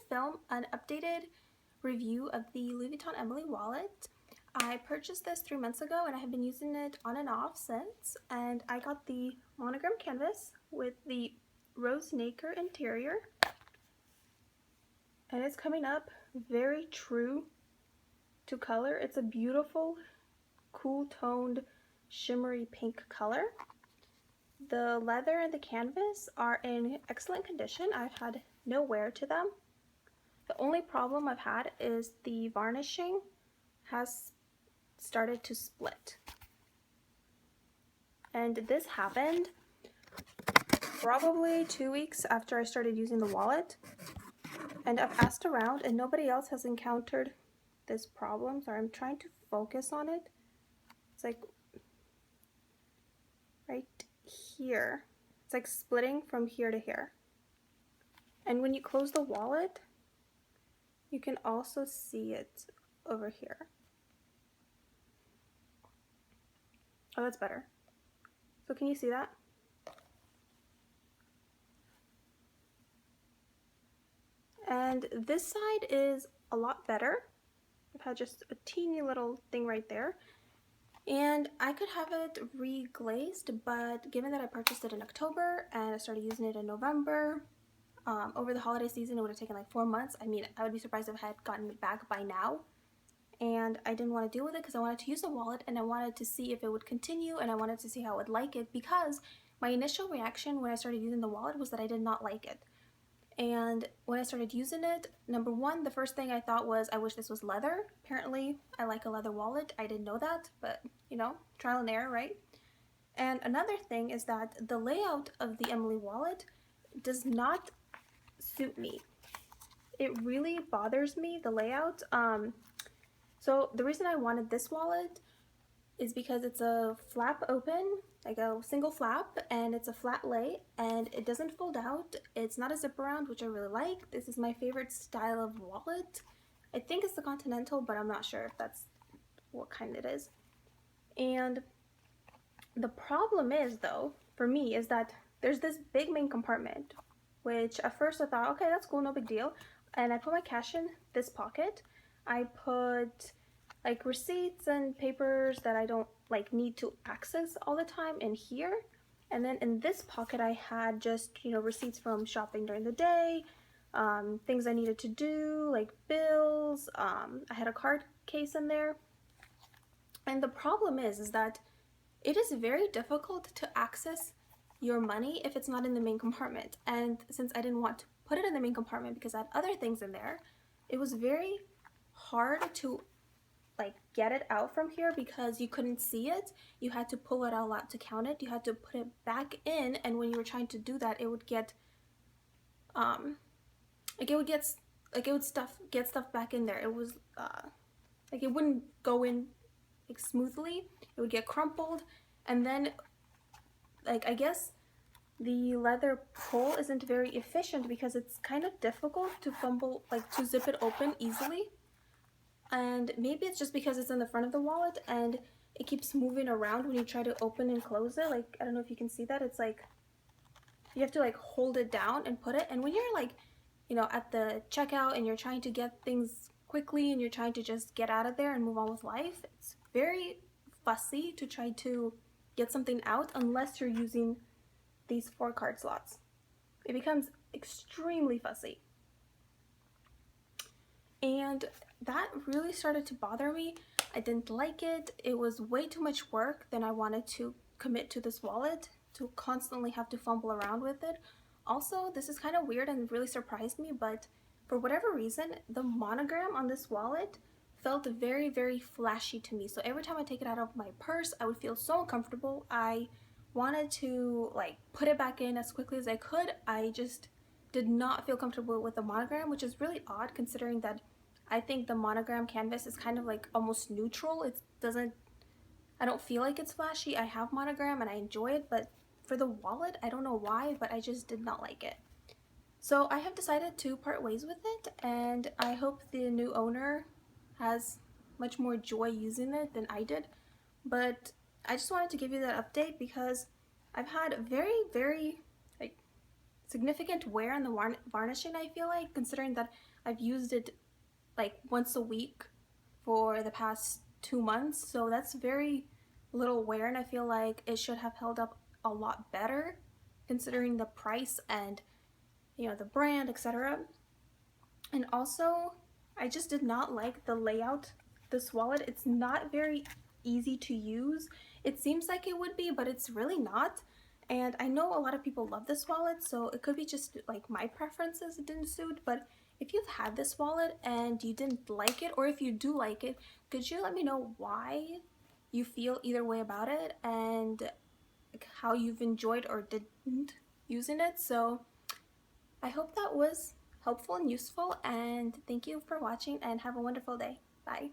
film an updated review of the Louis Vuitton Emilie wallet. I purchased this 3 months ago and I have been using it on and off since, and I got the monogram canvas with the Rose Nacre interior, and it's coming up very true to color. It's a beautiful, cool toned, shimmery pink color. The leather and the canvas are in excellent condition. I've had no wear to them. The only problem I've had is the varnishing has started to split. And this happened probably 2 weeks after I started using the wallet. And I've asked around and nobody else has encountered this problem. So I'm trying to focus on it. It's like right here. It's like splitting from here to here. And when you close the wallet, you can also see it over here. Oh, that's better. So can you see that? And this side is a lot better. I've had just a teeny little thing right there. And I could have it re-glazed, but given that I purchased it in October and I started using it in November, over the holiday season, it would have taken like 4 months. I mean, I would be surprised if I had gotten it back by now. And I didn't want to deal with it because I wanted to use the wallet and I wanted to see if it would continue and I wanted to see how I would like it, because my initial reaction when I started using the wallet was that I did not like it. And when I started using it, number one, the first thing I thought was, I wish this was leather. Apparently, I like a leather wallet. I didn't know that, but you know, trial and error, right? And another thing is that the layout of the Emilie wallet does not suit me. It really bothers me, the layout. So the reason I wanted this wallet is because it's a flap open, like a single flap, and it's a flat lay, and it doesn't fold out. It's not a zip around, which I really like. This is my favorite style of wallet. I think it's the Continental, but I'm not sure if that's what kind it is. And the problem is, though, for me, is that there's this big main compartment, which at first I thought, okay, that's cool, no big deal. And I put my cash in this pocket. I put like receipts and papers that I don't like need to access all the time in here. And then in this pocket I had just, you know, receipts from shopping during the day, things I needed to do, like bills. I had a card case in there. And the problem is that it is very difficult to access your money if it's not in the main compartment. And since I didn't want to put it in the main compartment because I had other things in there, it was very hard to like get it out from here because you couldn't see it. You had to pull it all out to count it. You had to put it back in, and when you were trying to do that, it would get get stuff back in there. It was like it wouldn't go in like smoothly. It would get crumpled, and then like I guess the leather pull isn't very efficient because it's kind of difficult to fumble, like to zip it open easily. And maybe it's just because it's in the front of the wallet and it keeps moving around when you try to open and close it. Like, I don't know if you can see that. It's like you have to like hold it down and put it. And when you're like, you know, at the checkout and you're trying to get things quickly and you're trying to just get out of there and move on with life, it's very fussy to try to get something out unless you're using these 4 card slots. It becomes extremely fussy. And that really started to bother me. I didn't like it. It was way too much work than I wanted to commit to this wallet, to constantly have to fumble around with it. Also, this is kind of weird and really surprised me, but for whatever reason, the monogram on this wallet felt very, very flashy to me. So every time I take it out of my purse, I would feel so uncomfortable. I wanted to like put it back in as quickly as I could. I just did not feel comfortable with the monogram, which is really odd considering that I think the monogram canvas is kind of like almost neutral. I don't feel like it's flashy. I have monogram and I enjoy it, but for the wallet, I don't know why, but I just did not like it. So I have decided to part ways with it, and I hope the new owner has much more joy using it than I did. But I just wanted to give you that update because I've had very, very like significant wear on the varnishing, I feel like, considering that I've used it like once a week for the past 2 months. So that's very little wear, and I feel like it should have held up a lot better considering the price and, you know, the brand, etc. And also, I just did not like the layout. This wallet, it's not very easy to use. It seems like it would be, but it's really not. And I know a lot of people love this wallet, so it could be just like my preferences it didn't suit. But if you've had this wallet and you didn't like it, or if you do like it, could you let me know why you feel either way about it and how you've enjoyed or didn't using it? So I hope that was helpful and useful, and thank you for watching, and have a wonderful day. Bye.